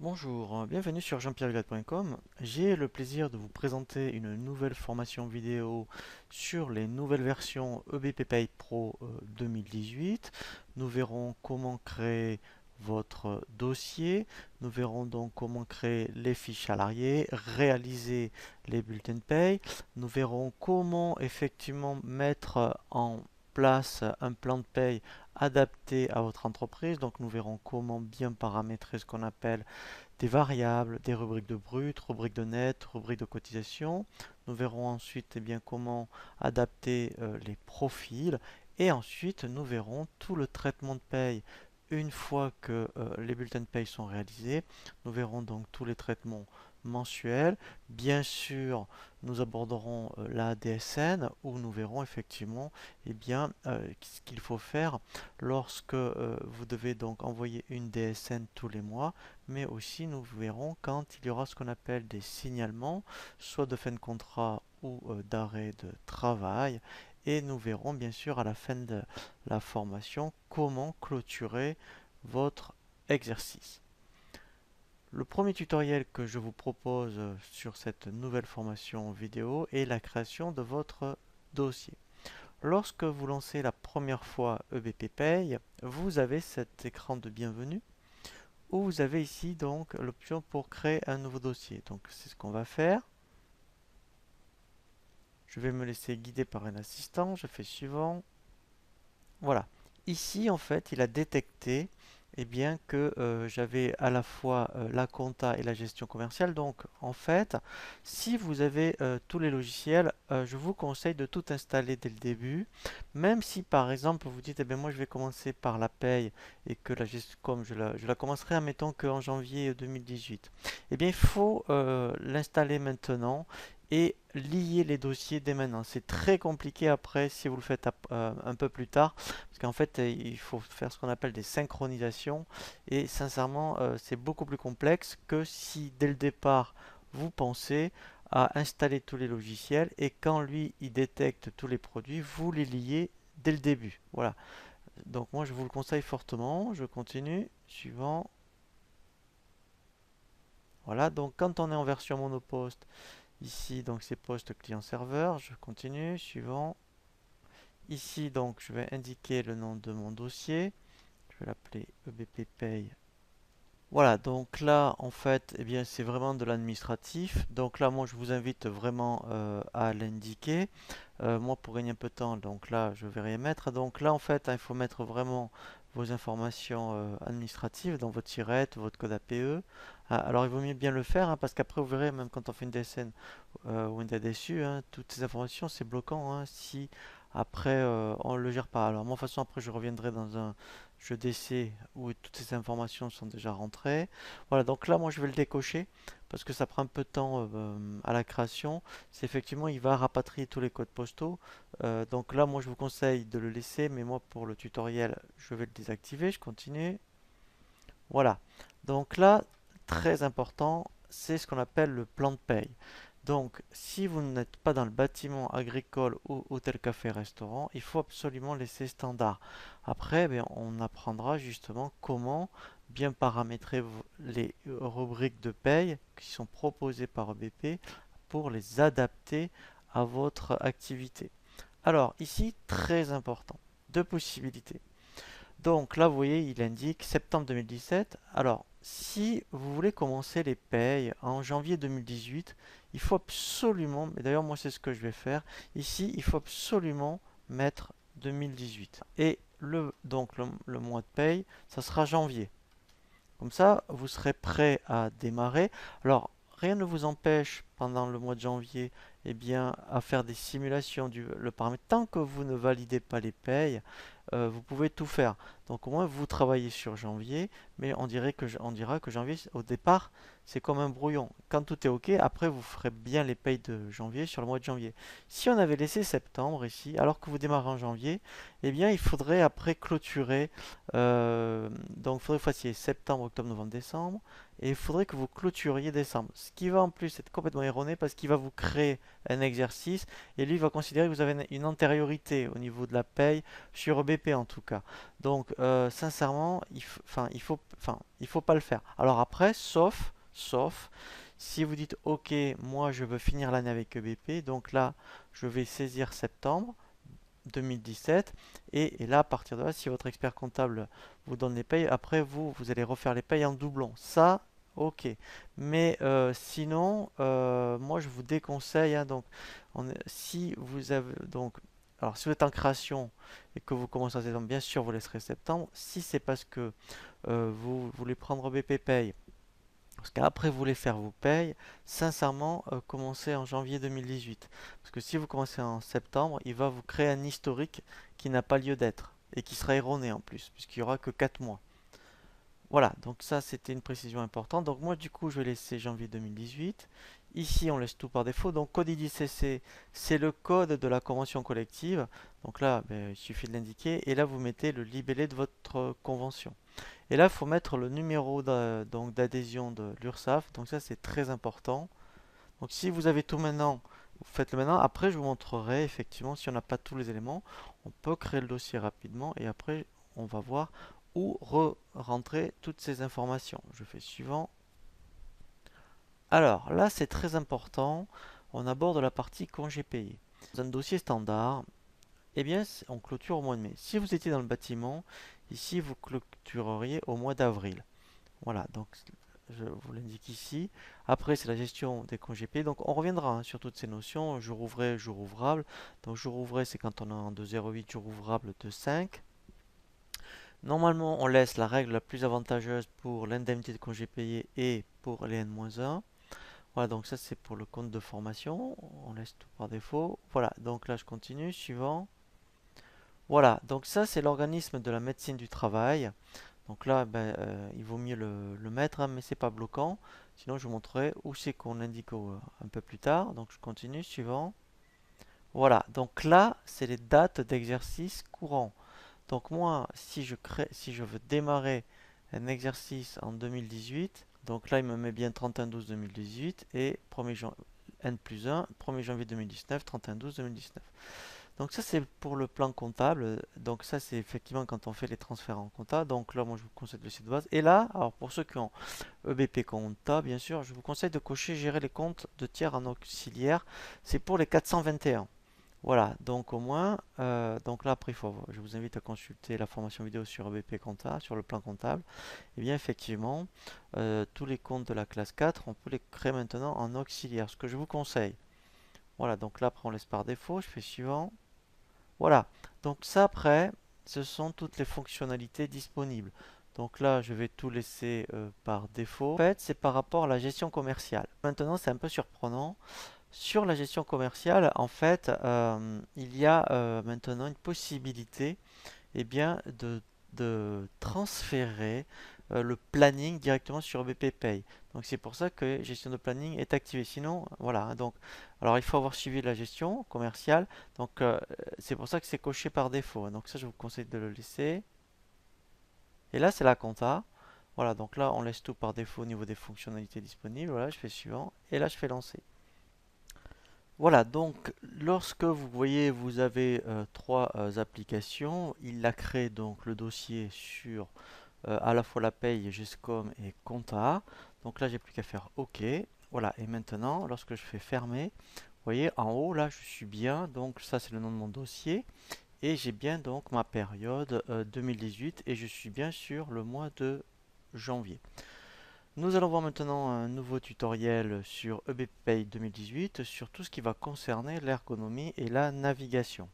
Bonjour, bienvenue sur jean-pierre-vilatte.com. J'ai le plaisir de vous présenter une nouvelle formation vidéo sur les nouvelles versions EBP Pay Pro 2018. Nous verrons comment créer votre dossier, nous verrons donc comment créer les fiches salariés, réaliser les bulletins de paye, nous verrons comment effectivement mettre en place un plan de paye adapté à votre entreprise. Donc nous verrons comment bien paramétrer ce qu'on appelle des variables, des rubriques de brut, rubriques de net, rubriques de cotisation. Nous verrons ensuite bien, comment adapter les profils et ensuite nous verrons tout le traitement de paye une fois que les bulletins de paye sont réalisés. Nous verrons donc tous les traitements mensuels. Bien sûr, nous aborderons la DSN où nous verrons effectivement ce qu'il faut faire lorsque vous devez donc envoyer une DSN tous les mois, mais aussi nous verrons quand il y aura ce qu'on appelle des signalements, soit de fin de contrat ou d'arrêt de travail. Et nous verrons bien sûr à la fin de la formation comment clôturer votre exercice. Le premier tutoriel que je vous propose sur cette nouvelle formation vidéo est la création de votre dossier. Lorsque vous lancez la première fois EBP Pay, vous avez cet écran de bienvenue où vous avez ici donc l'option pour créer un nouveau dossier. Donc c'est ce qu'on va faire. Je vais me laisser guider par un assistant. Je fais suivant. Voilà. Ici en fait il a détecté que j'avais à la fois la compta et la gestion commerciale. Donc en fait, si vous avez tous les logiciels, je vous conseille de tout installer dès le début. Même si par exemple vous dites, eh bien moi je vais commencer par la paye et que la gestion comme je la commencerai admettons qu'en janvier 2018. Eh bien il faut l'installer maintenant et lier les dossiers dès maintenant. C'est très compliqué après si vous le faites un peu plus tard, parce qu'en fait il faut faire ce qu'on appelle des synchronisations et sincèrement c'est beaucoup plus complexe que si dès le départ vous pensez à installer tous les logiciels et quand lui il détecte tous les produits, vous les liez dès le début. Voilà. Donc moi je vous le conseille fortement. Je continue. Suivant. Voilà. Donc quand on est en version monoposte, ici, donc c'est poste client-serveur. Je continue. Suivant. Ici, donc, je vais indiquer le nom de mon dossier. Je vais l'appeler EBP Pay. Voilà, donc là, en fait, eh bien, c'est vraiment de l'administratif. Donc là, moi, je vous invite vraiment à l'indiquer. Moi, pour gagner un peu de temps, donc là, je vais rien mettre. Donc là, en fait, hein, il faut mettre vraiment vos informations administratives dans votre SIRET, votre code APE. Ah, alors, il vaut mieux bien le faire, hein, parce qu'après, vous verrez, même quand on fait une DSN ou une DDSU, hein, toutes ces informations, c'est bloquant, hein, si après on ne le gère pas. Alors, moi, de toute façon, après, je reviendrai dans un jeu d'essai où toutes ces informations sont déjà rentrées. Voilà, donc là, moi, je vais le décocher parce que ça prend un peu de temps à la création. C'est effectivement, il va rapatrier tous les codes postaux. Donc là, moi, je vous conseille de le laisser, mais moi, pour le tutoriel, je vais le désactiver. Je continue. Voilà. Donc là, très important, c'est ce qu'on appelle le plan de paye. Donc, si vous n'êtes pas dans le bâtiment agricole ou hôtel, café, restaurant, il faut absolument laisser standard. Après, ben, on apprendra justement comment bien paramétrer les rubriques de paye qui sont proposées par EBP pour les adapter à votre activité. Alors, ici, très important, deux possibilités. Donc là, vous voyez, il indique septembre 2017. Alors, si vous voulez commencer les payes en janvier 2018, il faut absolument, mais d'ailleurs moi c'est ce que je vais faire, ici il faut absolument mettre 2018. Et le mois de paye, ça sera janvier. Comme ça, vous serez prêt à démarrer. Alors, rien ne vous empêche pendant le mois de janvier à faire des simulations le paramètre. Tant que vous ne validez pas les payes, vous pouvez tout faire. Donc au moins vous travaillez sur janvier, mais on dira que janvier au départ c'est comme un brouillon. Quand tout est ok, après vous ferez bien les payes de janvier sur le mois de janvier. Si on avait laissé septembre ici, alors que vous démarrez en janvier, il faudrait après clôturer. Donc il faudrait que vous fassiez septembre, octobre, novembre, décembre, et il faudrait que vous clôturiez décembre. Ce qui va en plus être complètement erroné parce qu'il va vous créer un exercice et lui va considérer que vous avez une antériorité au niveau de la paye sur EBP en tout cas. Donc sincèrement, il faut pas le faire. Alors après, sauf si vous dites OK, moi je veux finir l'année avec EBP, donc là je vais saisir septembre 2017 et là à partir de là, si votre expert comptable vous donne les payes, après vous allez refaire les payes en doublon. Ça, ok. Mais sinon, moi je vous déconseille, hein, donc si vous avez donc alors si vous êtes en création et que vous commencez en septembre, bien sûr vous laisserez septembre. Si c'est parce que vous voulez prendre BP Pay parce qu'après, vous voulez faire vos payes, sincèrement, commencez en janvier 2018. Parce que si vous commencez en septembre, il va vous créer un historique qui n'a pas lieu d'être et qui sera erroné en plus, puisqu'il n'y aura que 4 mois. Voilà, donc ça c'était une précision importante. Donc moi du coup je vais laisser janvier 2018. Ici on laisse tout par défaut. Donc code IDCC, c'est le code de la convention collective. Donc là ben, il suffit de l'indiquer. Et là vous mettez le libellé de votre convention. Et là il faut mettre le numéro d'adhésion de l'URSSAF. Donc ça c'est très important. Donc si vous avez tout maintenant, vous faites le maintenant. Après je vous montrerai effectivement si on n'a pas tous les éléments. On peut créer le dossier rapidement et après on va voir où rentrer toutes ces informations. Je fais suivant. Alors là, c'est très important. On aborde la partie congé payé. Dans un dossier standard, eh bien, on clôture au mois de mai. Si vous étiez dans le bâtiment, ici, vous clôtureriez au mois d'avril. Voilà, donc je vous l'indique ici. Après, c'est la gestion des congés payés. Donc, on reviendra hein, sur toutes ces notions. Jour ouvré, jour ouvrable. Donc, jour ouvré, c'est quand on a un de 0,8, jour ouvrable de 5. Normalement, on laisse la règle la plus avantageuse pour l'indemnité de congé payé et pour les N-1. Voilà, donc ça c'est pour le compte de formation. On laisse tout par défaut. Voilà, donc là je continue. Suivant. Voilà, donc ça c'est l'organisme de la médecine du travail. Donc là, ben, il vaut mieux le mettre, hein, mais c'est pas bloquant. Sinon, je vous montrerai où c'est qu'on l'indique un peu plus tard. Donc je continue. Suivant. Voilà, donc là, c'est les dates d'exercice courant. Donc moi, si je veux démarrer un exercice en 2018, donc là il me met bien 31/12/2018 et 1er N plus 1, 1er janvier 2019, 31/12/2019. Donc ça c'est pour le plan comptable, donc ça c'est effectivement quand on fait les transferts en compta, donc là moi je vous conseille le site de base. Et là, alors pour ceux qui ont EBP compta, bien sûr, je vous conseille de cocher gérer les comptes de tiers en auxiliaire, c'est pour les 421. Voilà, donc au moins, donc là après, je vous invite à consulter la formation vidéo sur EBP Compta, sur le plan comptable. Et bien effectivement, tous les comptes de la classe 4, on peut les créer maintenant en auxiliaire, ce que je vous conseille. Voilà, donc là après on laisse par défaut, je fais suivant. Voilà, donc ça après, ce sont toutes les fonctionnalités disponibles. Donc là, je vais tout laisser par défaut. En fait, c'est par rapport à la gestion commerciale. Maintenant, c'est un peu surprenant. Sur la gestion commerciale, en fait, il y a maintenant une possibilité eh bien, de transférer le planning directement sur BP Pay. Donc c'est pour ça que gestion de planning est activée. Sinon, voilà. Hein, donc, alors il faut avoir suivi la gestion commerciale. Donc c'est pour ça que c'est coché par défaut. Hein. Donc ça, je vous conseille de le laisser. Et là, c'est la compta. Voilà, donc là, on laisse tout par défaut au niveau des fonctionnalités disponibles. Voilà, je fais suivant. Et là, je fais lancer. Voilà, donc lorsque vous voyez, vous avez trois applications, il a créé donc le dossier sur à la fois la paye, GESCOM et Compta. Donc là, j'ai plus qu'à faire OK. Voilà, et maintenant, lorsque je fais fermer, vous voyez en haut, là, je suis bien. Donc ça, c'est le nom de mon dossier. Et j'ai bien donc ma période 2018 et je suis bien sur le mois de janvier. Nous allons voir maintenant un nouveau tutoriel sur EBPay 2018 sur tout ce qui va concerner l'ergonomie et la navigation.